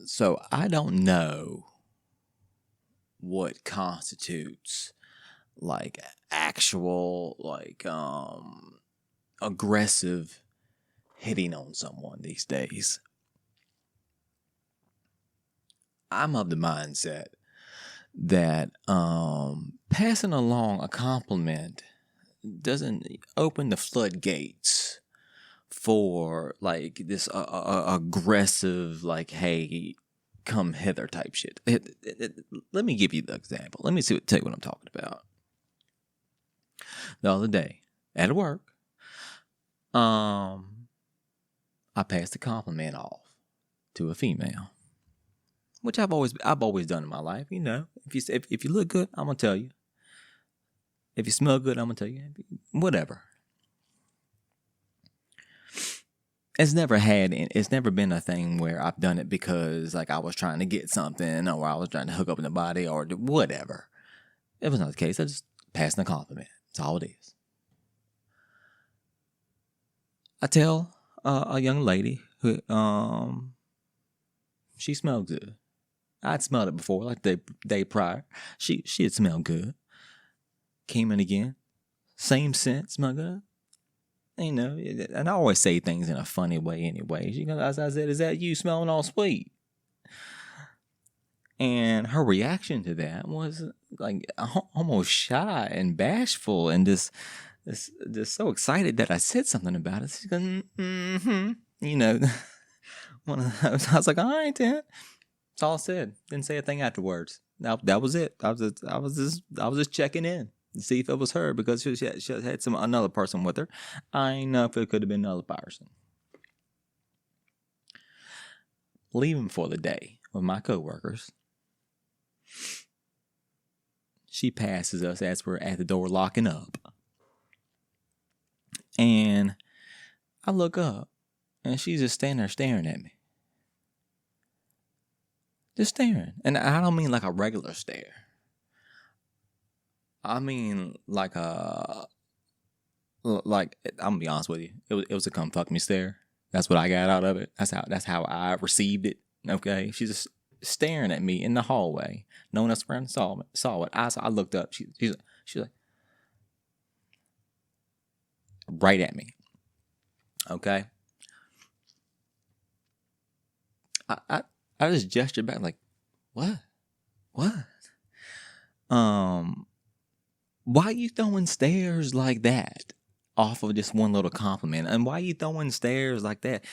So I don't know what constitutes like actual aggressive hitting on someone these days. I'm of the mindset that passing along a compliment doesn't open the floodgates for like this aggressive, like, hey, come hither type shit. Let me give you the example. Let me tell you what I'm talking about. The other day at work, I passed a compliment off to a female, which I've always done in my life. You know, if you look good, I'm gonna tell you. If you smell good, I'm gonna tell you. Whatever. It's never been a thing where I've done it because like I was trying to get something or I was trying to hook up in the body or whatever. It was not the case. I just passing a compliment. That's all it is. I tell a young lady who she smelled good. I'd smelled it before, like the day prior. She had smelled good. Came in again, same scent, smelled good. You know, and I always say things in a funny way anyway. She goes, as I said, is that you smelling all sweet? And her reaction to that was like almost shy and bashful and just so excited that I said something about it. She goes, mm-hmm. You know, I was like, all right then. That's all I said. Didn't say a thing afterwards. That was it. I was just checking in to see if it was her because she had another person with her. I ain't know if it could have been another person. Leaving for the day with my coworkers. She passes us as we're at the door locking up. And I look up and she's just standing there staring at me. Just staring. And I don't mean like a regular stare. I mean like I'm gonna be honest with you. It was a come fuck me stare. That's what I got out of it. That's how I received it. Okay. She's just staring at me in the hallway. No one else around saw it. I looked up. She's like right at me. Okay. I just gestured back like, what? Why are you throwing stares like that off of just one little compliment? And why are you throwing stares like that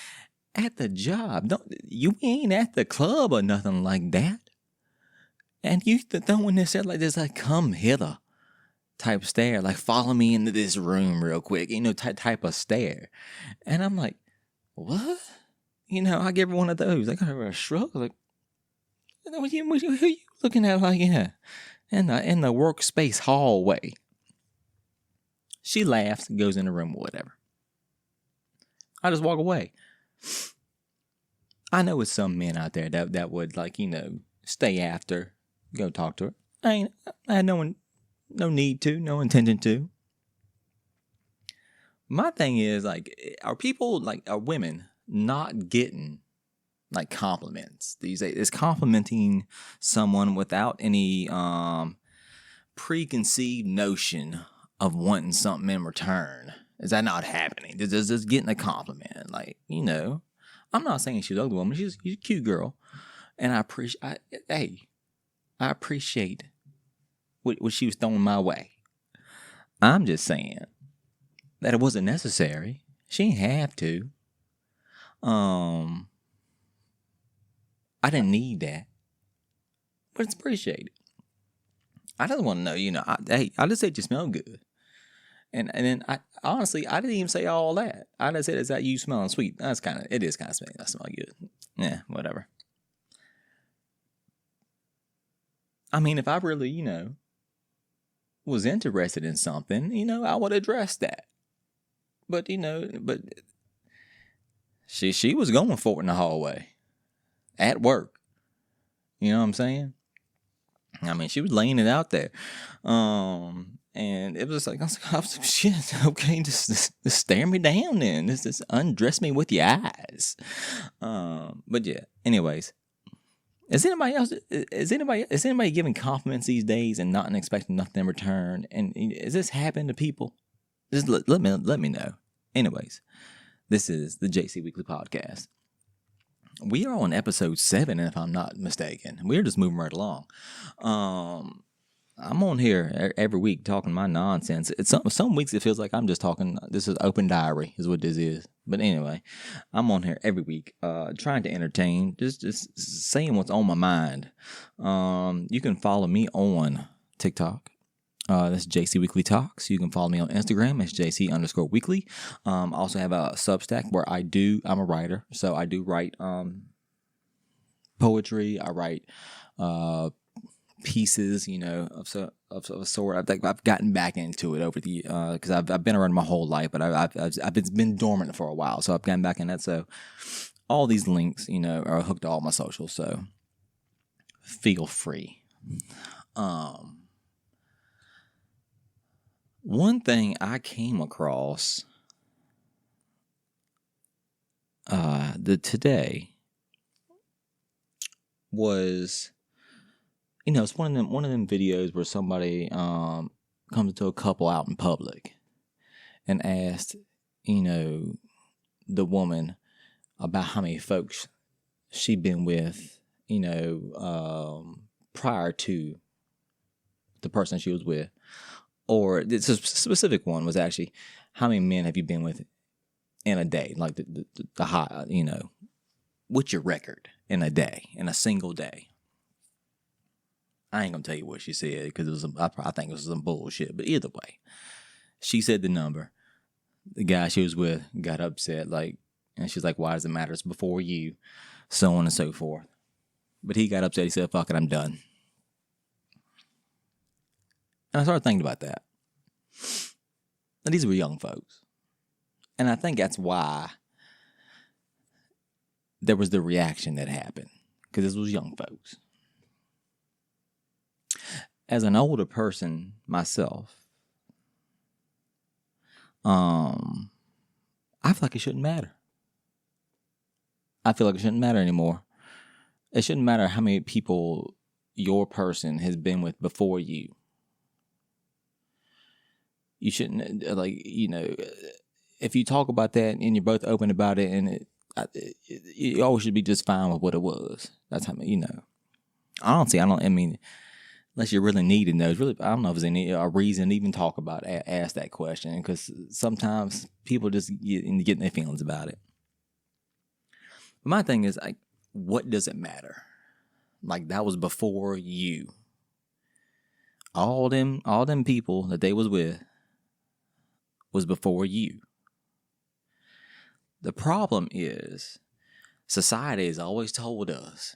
at the job? You ain't at the club or nothing like that. And you throwing this stare like this, like come hither type stare, like follow me into this room real quick, you know, type of stare. And I'm like, what? You know, I give her one of those. I got her a shrug, like, who are you looking at like in the workspace hallway? She laughs and goes in the room or whatever. I just walk away. I know it's some men out there that would like, you know, stay after, go talk to her. I had no need to, no intention to. My thing is like, are women not getting like compliments these days? Is complimenting someone without any preconceived notion of wanting something in return, is that not happening? Just getting a compliment, like, you know, I'm not saying she's an ugly woman. She's a cute girl, and I appreciate what she was throwing my way. I'm just saying that it wasn't necessary. She didn't have to. I didn't need that, but it's appreciated. I just want to know, you know, I just said you smell good. And then I honestly didn't even say all that. I just said, is that you smelling sweet? It is kind of smelling. I smell good. Yeah, whatever. I mean, if I really, you know, was interested in something, you know, I would address that. But, you know, she was going for it in the hallway at work. You know what I'm saying? I mean, she was laying it out there. And it was like, I was like, shit, okay, just stare me down then. Just undress me with your eyes. But yeah, anyways, Is anybody giving compliments these days and not expecting nothing in return? And is this happening to people? Just let me know. Anyways, this is the JC Weekly Podcast. We are on episode 7, if I'm not mistaken. We're just moving right along. I'm on here every week talking my nonsense. It's some weeks it feels like I'm just talking. This is open diary, is what this is. But anyway, I'm on here every week, trying to entertain, just saying what's on my mind. You can follow me on TikTok. That's JC Weekly Talks. You can follow me on Instagram. It's JC_Weekly. I also have a Substack where I'm a writer, so I do write poetry. I write pieces, of a sort. I think I've gotten back into it over the because I've been around my whole life, but I've been dormant for a while, so I've gotten back in that. So all these links, are hooked to all my socials. So feel free. One thing I came across today was, it's one of them videos where somebody comes into a couple out in public and asked, the woman about how many folks she'd been with, prior to the person she was with. Or it's a specific one was actually, how many men have you been with in a day? Like the high, what's your record in a day, in a single day? I ain't gonna tell you what she said because I think it was some bullshit. But either way, she said the number. The guy she was with got upset, and she's like, "Why does it matter? It's before you," so on and so forth. But he got upset. He said, "Fuck it, I'm done." And I started thinking about that. And these were young folks, and I think that's why there was the reaction that happened, because this was young folks. As an older person myself, I feel like it shouldn't matter. I feel like it shouldn't matter anymore. It shouldn't matter how many people your person has been with before you. You shouldn't, if you talk about that and you're both open about it, and you always should be just fine with what it was. That's how, unless you really need to know, I don't know if there's any a reason to even talk about ask that question, because sometimes people just get in their feelings about it. But my thing is, what does it matter? That was before you. All them people that they was with was before you. The problem is, society has always told us,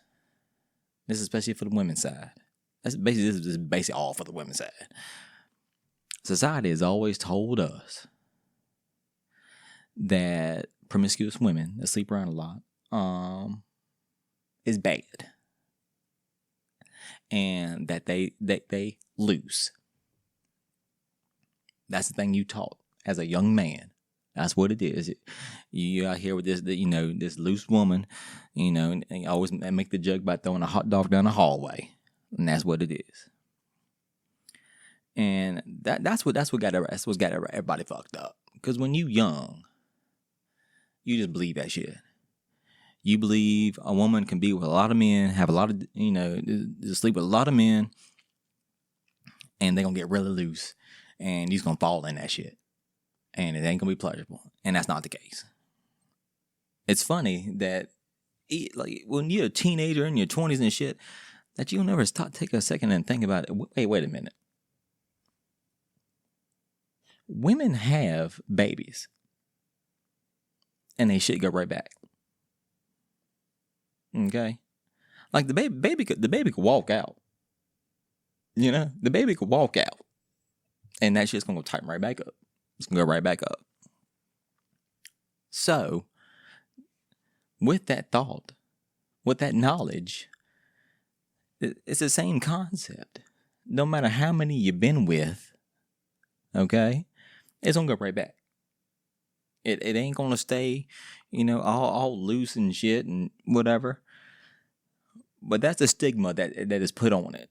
this is especially for the women's side. This is basically all for the women's side. Society has always told us that promiscuous women that sleep around a lot is bad, and that they lose. That's the thing you taught as a young man. That's what it is. You out here with this, this loose woman, and you always make the joke about throwing a hot dog down the hallway. And that's what it is. And that's what got everybody fucked up. Because when you young, you just believe that shit. You believe a woman can be with a lot of men, have a lot of, sleep with a lot of men, and they're gonna get really loose, and he's gonna fall in that shit, and it ain't gonna be pleasurable. And that's not the case. It's funny that when you're a teenager in your 20s and shit, that you'll never take a second and think about it. Wait a minute. Women have babies, and they shit go right back. Okay, the baby could walk out. The baby could walk out, and that shit's gonna go tighten right back up. It's gonna go right back up. So, with that thought, with that knowledge, it's the same concept. No matter how many you've been with, okay, it's gonna go right back. It ain't gonna stay, all loose and shit and whatever. But that's the stigma that is put on it.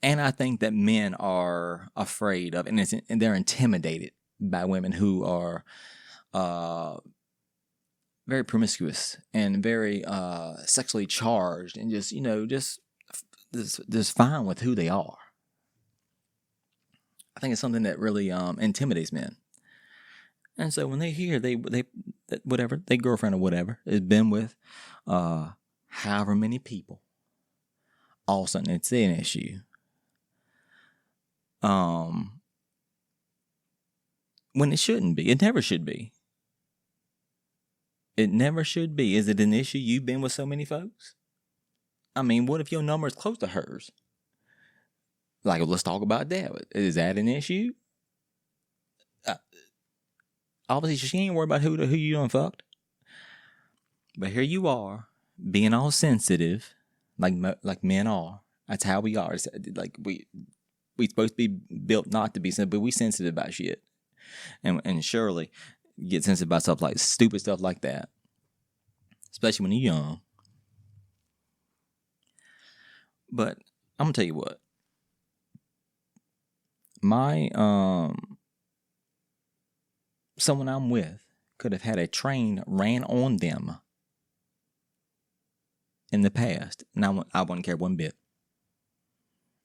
And I think that men are afraid of, and they're intimidated by women who are very promiscuous and very sexually charged, and just just fine with who they are. I think it's something that really intimidates men. And so when they hear they whatever, their girlfriend or whatever has been with however many people, all of a sudden it's an issue. When it shouldn't be. It never should be. It never should be. Is it an issue you've been with so many folks? I mean, what if your number is close to hers? Like, let's talk about that. Is that an issue? Obviously, she ain't worried about who you done fucked. But here you are, being all sensitive, like men are. That's how we are. It's like we supposed to be built not to be sensitive, but we sensitive about shit. And surely get sensitive about stuff like stupid stuff like that, especially when you're young. But I'm gonna tell you what. My someone I'm with could have had a train ran on them in the past, and I wouldn't care one bit.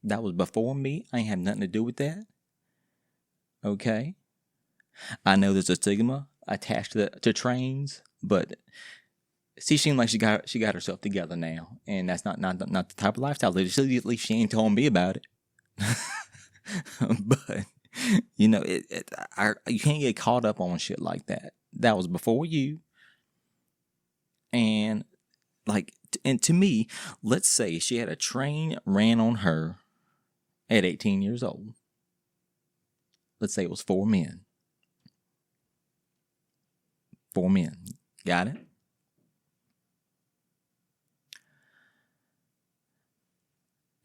That was before me. I ain't have nothing to do with that. Okay. I know there's a stigma attached to trains, but she seemed like she got herself together now, and that's not the type of lifestyle. At least she ain't told me about it. But you can't get caught up on shit like that. That was before you, and to me, let's say she had a train ran on her at 18 years old. Let's say it was 4 men. 4 men. Got it?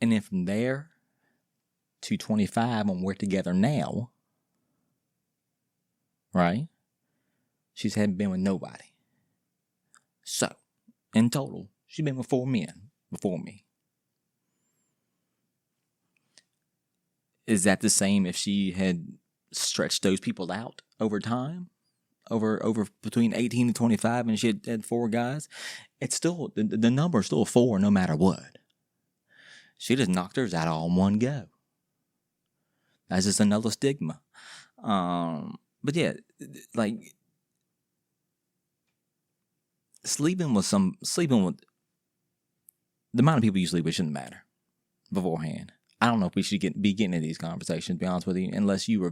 And then from there to 25, when we're together now, right? She's hadn't been with nobody. So, in total, she's been with 4 men before me. Is that the same if she had stretched those people out over time? Over between 18 and 25, and she had 4 guys? It's still, the number is still 4 no matter what. She just knocked hers out all in one go. That's just another stigma. But yeah, like sleeping with the amount of people you sleep with shouldn't matter beforehand. I don't know if we should be getting into these conversations, to be honest with you, unless you were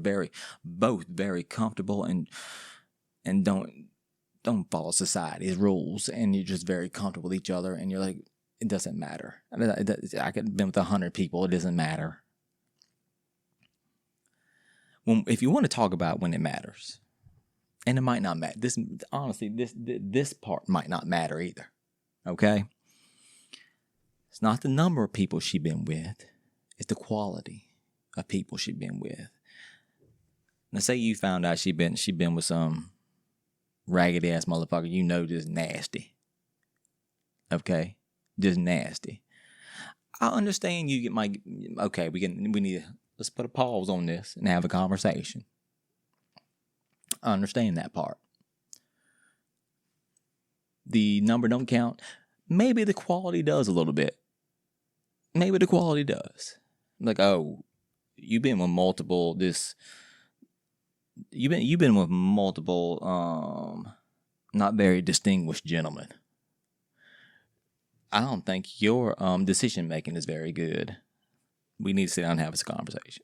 both very comfortable and don't follow society's rules, and you're just very comfortable with each other, and you're like, it doesn't matter. I could have been with 100 people. It doesn't matter. If you want to talk about when it matters, and it might not matter. This part might not matter either. Okay? It's not the number of people she's been with. It's the quality of people she's been with. Now, say you found out she been with some raggedy ass motherfucker, just nasty. Okay? Just nasty. I understand you okay, we need to, let's put a pause on this and have a conversation. I understand that part. The number don't count. Maybe the quality does a little bit. Maybe the quality does. Like, oh, you've been with multiple not very distinguished gentlemen. I don't think your decision making is very good. We need to sit down and have this conversation.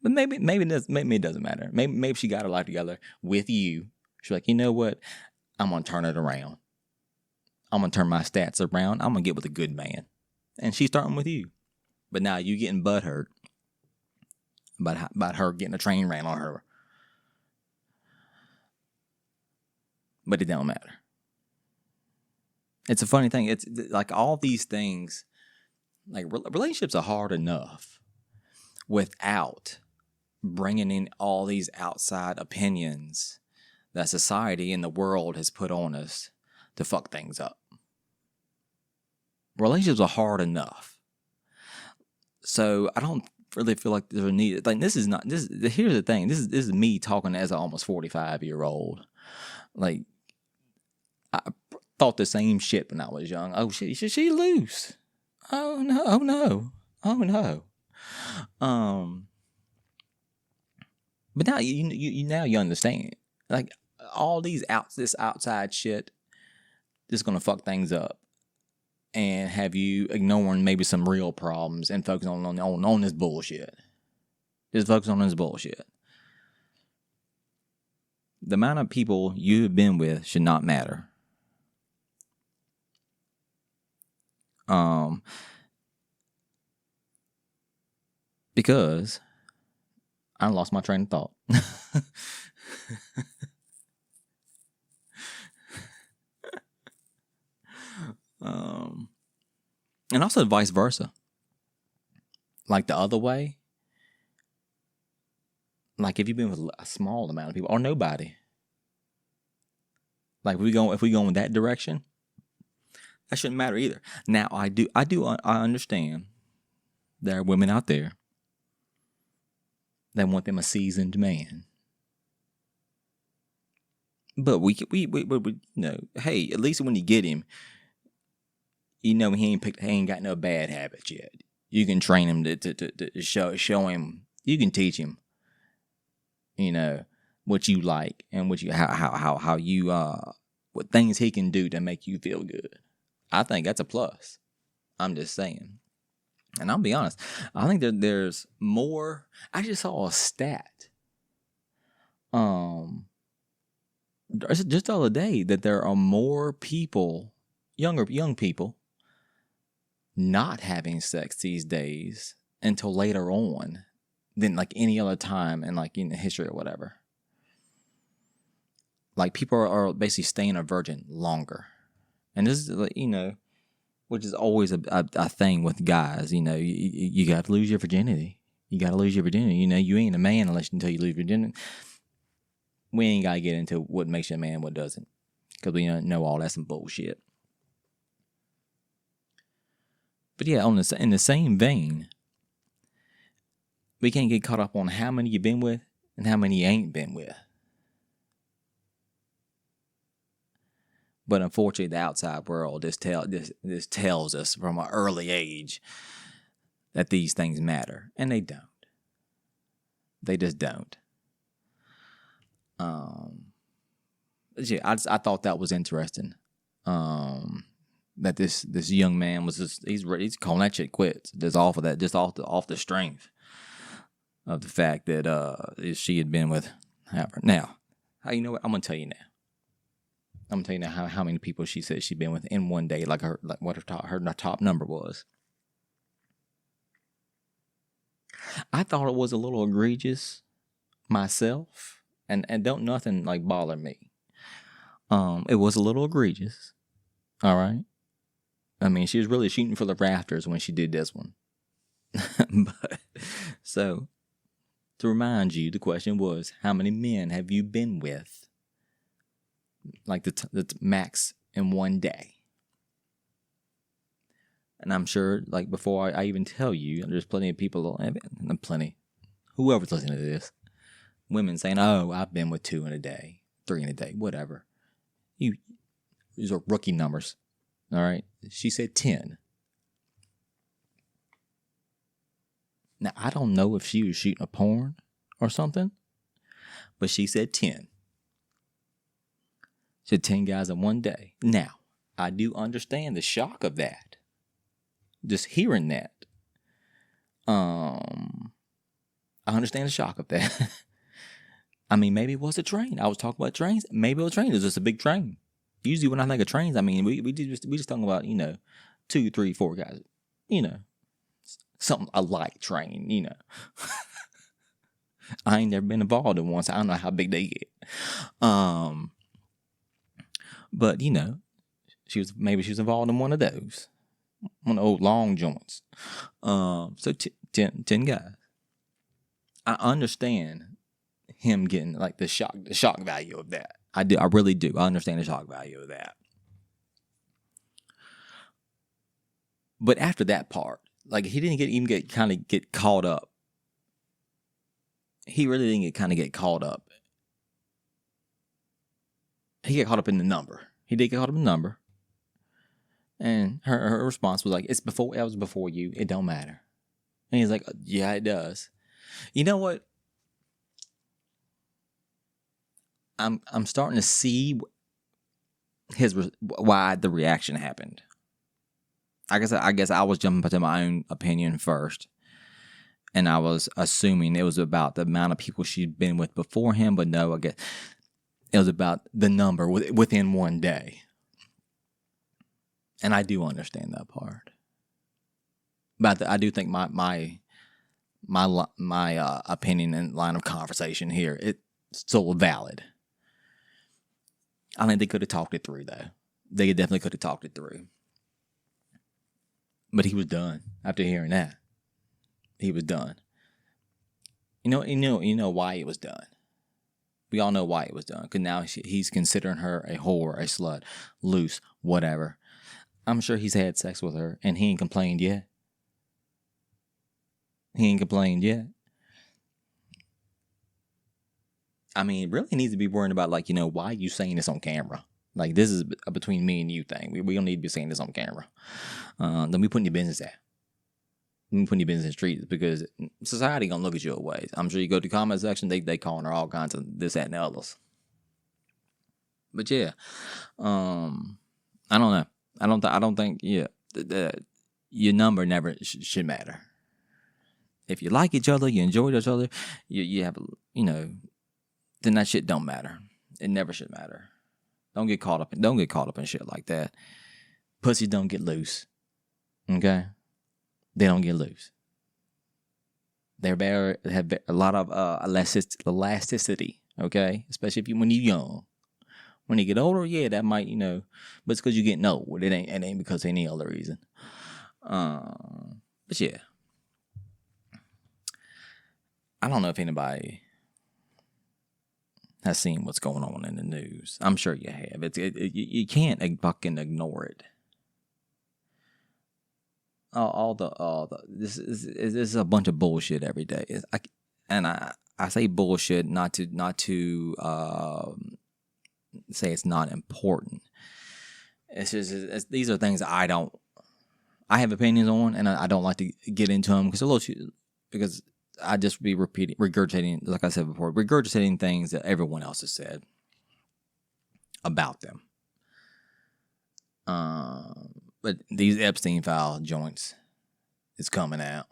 But maybe it doesn't matter. Maybe she got her life together with you. She's like, you know what? I'm gonna turn it around. I'm gonna turn my stats around. I'm gonna get with a good man. And she's starting with you. But now you getting butthurt about her getting a train ran on her. But it don't matter. It's a funny thing. It's like all these things, like relationships are hard enough without bringing in all these outside opinions that society and the world has put on us. to fuck things up. Relationships are hard enough. So I don't really feel like there's a need. Like this is not this. Here's the thing. This is me talking as an almost 45-year-old. Like I thought the same shit when I was young. Oh shit, she loose. Oh no, oh no, oh no. But now you understand. Like all this outside shit is gonna fuck things up. And have you ignoring maybe some real problems and focusing on this bullshit. Just focus on this bullshit. The amount of people you've been with should not matter. Because I lost my train of thought. And also vice versa. Like the other way. Like if you've been with a small amount of people or nobody. Like if we go in that direction, that shouldn't matter either. Now I understand there are women out there that want them a seasoned man. But we hey, at least when you get him, he ain't got no bad habits yet. You can train him to show him. You can teach him, what you like and how you what things he can do to make you feel good. I think that's a plus. I'm just saying. And I'll be honest, I think there's more. I just saw a stat. Just the other day that there are more people, young people, not having sex these days until later on than like any other time in history or whatever. Like people are basically staying a virgin longer. And this is, which is always a thing with guys. You got to lose your virginity. You got to lose your virginity. You ain't a man until you lose virginity. We ain't got to get into what makes you a man and what doesn't. Because we know all that's some bullshit. But yeah, in the same vein, we can't get caught up on how many you've been with and how many you ain't been with. But unfortunately, the outside world this tells us from an early age that these things matter, and they don't. They just don't. Yeah, I thought that was interesting. That this young man was he's calling that shit quits. Just off the strength of the fact that she had been with her. Now, you know what? I'm gonna tell you now. I'm gonna tell you now how many people she said she'd been with in one day, like what her top number was. I thought it was a little egregious myself, and don't nothing bother me. It was a little egregious. All right. I mean, she was really shooting for the rafters when she did this one. But so to remind you, the question was, how many men have you been with? Like the max in one day. And I'm sure, before I even tell you, there's plenty of people, whoever's listening to this, women saying, oh, I've been with 2 in a day, 3 in a day, whatever. These are rookie numbers. All right. She said 10. Now, I don't know if she was shooting a porn or something, but she said 10. She said 10 guys in one day. Now, I do understand the shock of that. Just hearing that. I understand the shock of that. I mean, maybe it was a train. I was talking about trains. Maybe it was a train. It was just a big train. Usually when I think of trains, I mean, we just talking about, 2, 3, 4 guys. Something a light train, I ain't never been involved in one, so I don't know how big they get. But, she was involved in one of those. One of the old long joints. So 10 guys. I understand him getting the shock value of that. I really do. I understand the shock value of that. But after that part, like he didn't get caught up. He really didn't get caught up. He got caught up in the number. He did get caught up in the number. And her response was like, "That was before you. It don't matter." And he's like, "Yeah, it does." You know what? I'm starting to see why the reaction happened. I guess I was jumping to my own opinion first, and I was assuming it was about the amount of people she'd been with before him. But no, I guess it was about the number within one day. And I do understand that part. But I do think my opinion and line of conversation here, it's still valid. I think they could have talked it through, though. They definitely could have talked it through. But he was done after hearing that. He was done. You know why it was done. We all know why it was done. Because now he's considering her a whore, a slut, loose, whatever. I'm sure he's had sex with her, and he ain't complained yet. I mean, really needs to be worrying about, like, why are you saying this on camera? Like, this is a between me and you thing. We don't need to be saying this on camera. Then we putting your business at. We putting your business in the streets because society gonna look at your ways. I'm sure you go to the comment section, they calling her all kinds of this, that, and the others. But yeah, I don't know. I don't think your number never should matter. If you like each other, you enjoy each other, you have then that shit don't matter. It never should matter. Don't get caught up in shit like that. Pussies don't get loose. Okay? They don't get loose. Have a lot of elasticity. Okay? Especially when you're young. When you get older, yeah, that might, but it's because you're getting old. It ain't because of any other reason. But yeah. I don't know if anybody has seen what's going on in the news. I'm sure you have. You can't fucking ignore it. This is a bunch of bullshit every day. I say bullshit not to say it's not important. It's just these are things I have opinions on, and I don't like to get into them because I just be regurgitating, like I said before, regurgitating things that everyone else has said about them. But these Epstein file joints is coming out.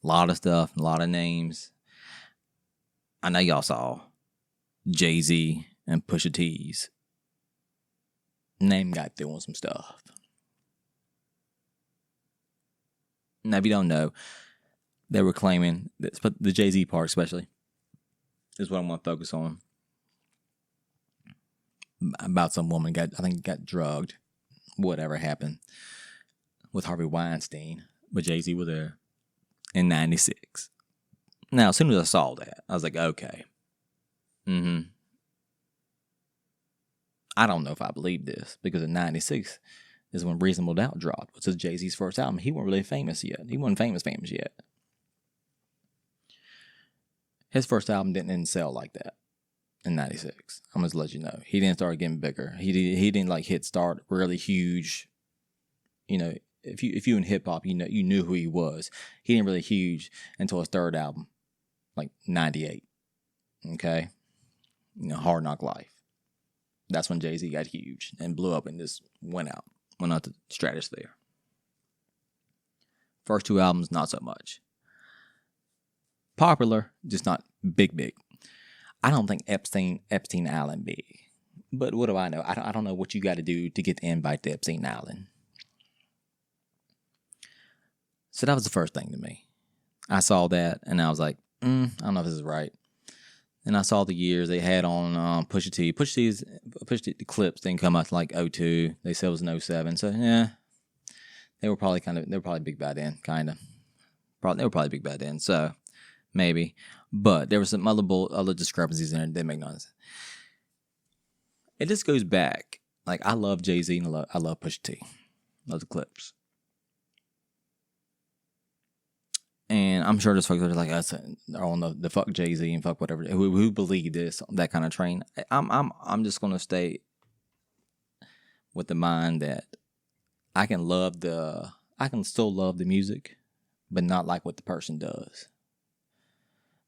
A lot of stuff, a lot of names. I know y'all saw Jay-Z and Pusha T's name got doing some stuff. Now, if you don't know, they were claiming that, but the Jay-Z part especially is what I'm going to focus on. About some woman got drugged. Whatever happened with Harvey Weinstein, but Jay-Z was there in 96. Now, as soon as I saw that, I was like, okay. I don't know if I believe this, because in 96 is when Reasonable Doubt dropped, which is Jay-Z's first album. He wasn't really famous yet. He wasn't famous yet. His first album didn't sell like that in 96. I'm going to let you know. He didn't start getting bigger. He didn't like start really huge. If you in hip hop, you knew who he was. He didn't really huge until his third album, like 98. Okay? Hard Knock Life. That's when Jay-Z got huge and blew up and just went out to stratosphere. First two albums, not so much. Popular, just not big. I don't think Epstein Island big. But what do I know? I don't know what you got to do to get the invite to Epstein Island. So that was the first thing to me. I saw that and I was like, I don't know if this is right. And I saw the years they had on Pusha T. The clips didn't come out to like 02. They said it was in 07. So yeah, they were probably big by then, kind of. They were probably big by then. So maybe, but there were some other discrepancies in it that make no sense. It just goes back. Like, I love Jay-Z and I love Pusha T. Love the clips. And I'm sure there's folks that are like us are on the fuck Jay-Z and fuck whatever who believe this, that kind of train. I'm just gonna stay with the mind that I can still love the music, but not like what the person does.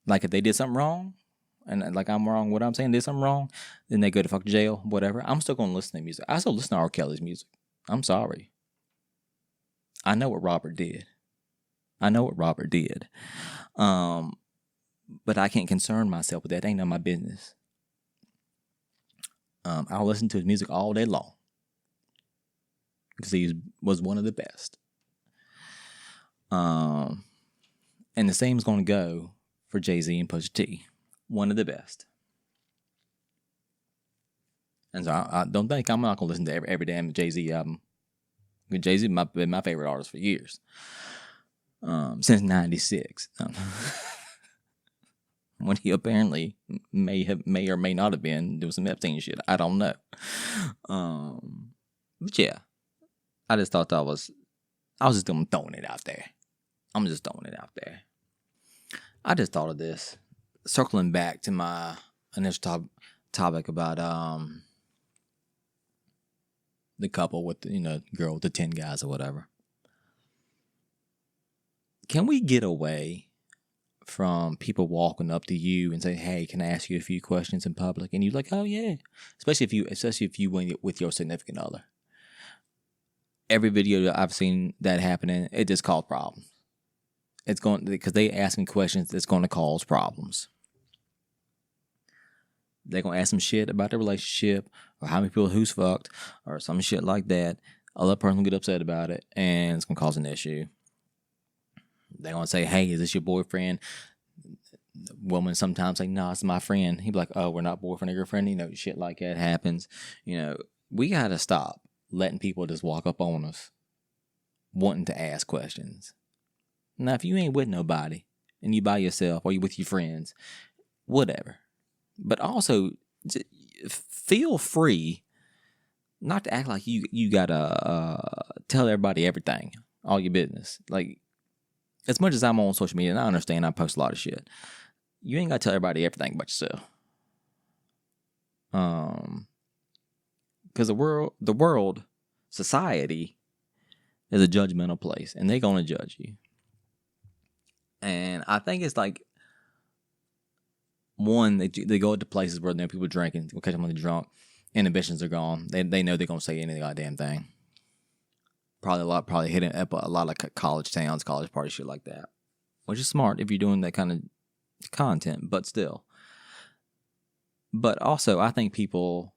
Like if they did something wrong, and like I'm wrong, what I'm saying, did something wrong, then they go to fuck jail, whatever. I'm still gonna listen to music. I still listen to R. Kelly's music. I'm sorry. I know what Robert did. But I can't concern myself with that. Ain't none of my business. I'll listen to his music all day long because he was one of the best. And the same is going to go for Jay-Z and Pusha T. One of the best. And so I don't think I'm not going to listen to every damn Jay-Z album. Jay-Z been my favorite artist for years. Since 96. When he apparently may or may not have been doing some Epstein shit. I don't know. But yeah. I just thought I was just throwing it out there. I'm just throwing it out there. I just thought of this. Circling back to my initial topic about the couple with the girl with the 10 guys or whatever. Can we get away from people walking up to you and say, "Hey, can I ask you a few questions in public?" And you're like, "Oh yeah," especially if you went with your significant other. Every video that I've seen that happening, it just caused problems. It's going because they asking questions that's going to cause problems. They're going to ask some shit about the relationship or how many people who's fucked or some shit like that. Other person will get upset about it and it's going to cause an issue. They're going to say, "Hey, is this your boyfriend?" The woman sometimes say, "No, it's my friend." He'd be like, "Oh, we're not boyfriend or girlfriend." Shit like that happens. We got to stop letting people just walk up on us wanting to ask questions. Now, if you ain't with nobody and you by yourself or you with your friends, whatever. But also, feel free not to act like you gotta tell everybody everything, all your business. Like, as much as I'm on social media, and I understand I post a lot of shit, you ain't gotta tell everybody everything about yourself. Because the world, society, is a judgmental place, and they're gonna judge you. And I think it's like, one, they go to places where there are people drinking, will catch them when they're drunk, inhibitions are gone. They know they're gonna say any goddamn thing. Probably hitting up a lot of college towns, college parties, shit like that, which is smart if you're doing that kind of content. But still, but also I think people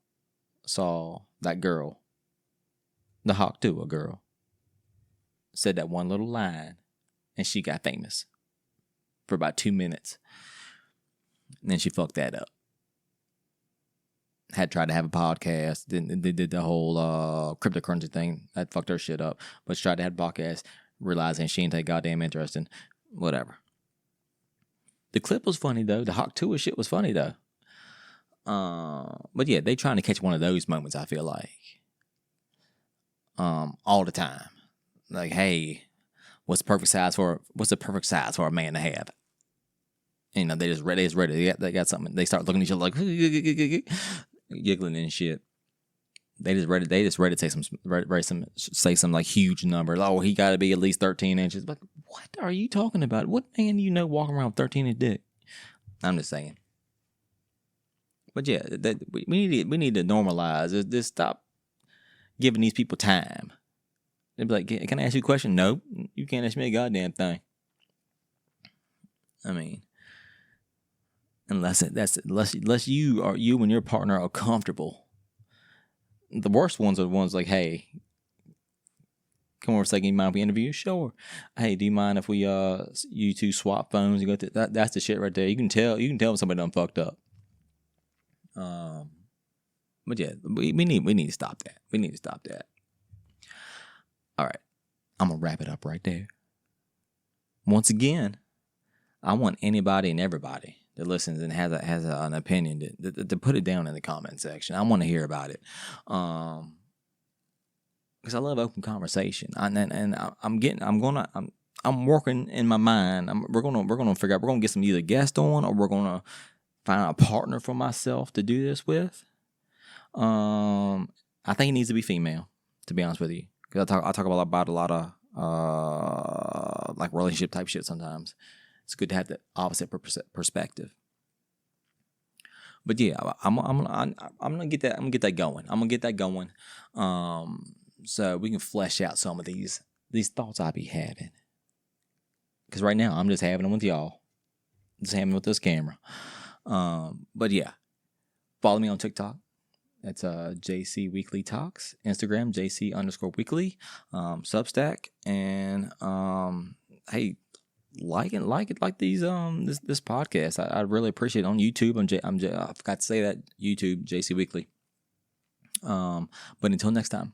saw that girl, the Hawk Tuah girl, said that one little line, and she got famous for about 2 minutes. And then she fucked that up. Had tried to have a podcast. Then they did the whole cryptocurrency thing. That fucked her shit up. But she tried to have a podcast, realizing she ain't that goddamn interesting. Whatever. The clip was funny, though. The Hawk Tuah shit was funny, though. But yeah, they trying to catch one of those moments, I feel like. All the time. Like, hey, what's the perfect size for a man to have? They just ready. They got something. They start looking at each other like giggling and shit. They just ready to say some like huge number. Oh, he got to be at least 13 inches. Like, what are you talking about? What man do you know walking around with 13-inch dick? I'm just saying. But yeah, we need to normalize. Just stop giving these people time. They'd be like, "Can I ask you a question?" No, you can't ask me a goddamn thing. I mean, unless you and your partner are comfortable. The worst ones are the ones like, "Hey, come over a second, you mind if we interview you?" Sure. "Hey, do you mind if we you two swap phones?" You go through that. That's the shit right there. You can tell when somebody done fucked up. But yeah, we need to stop that. We need to stop that. All right, I'm gonna wrap it up right there. Once again, I want anybody and everybody that listens and has an opinion to put it down in the comment section. I want to hear about it, because I love open conversation. I'm I'm working in my mind. We're gonna figure out. We're gonna get some either guest on, or we're gonna find a partner for myself to do this with. I think it needs to be female, to be honest with you, because I talk about a lot of like relationship type shit sometimes. It's good to have the opposite perspective. But yeah, I'm gonna get that. I'm gonna get that going. I'm gonna get that going, so we can flesh out some of these thoughts I be having. Because right now I'm just having them with y'all, just having them with this camera. But yeah, follow me on TikTok. That's JC Weakley Talks. Instagram JC_Weakley. Substack, and hey, like these this podcast. I really appreciate it. On YouTube. I forgot to say that, YouTube JC Weakley. But until next time.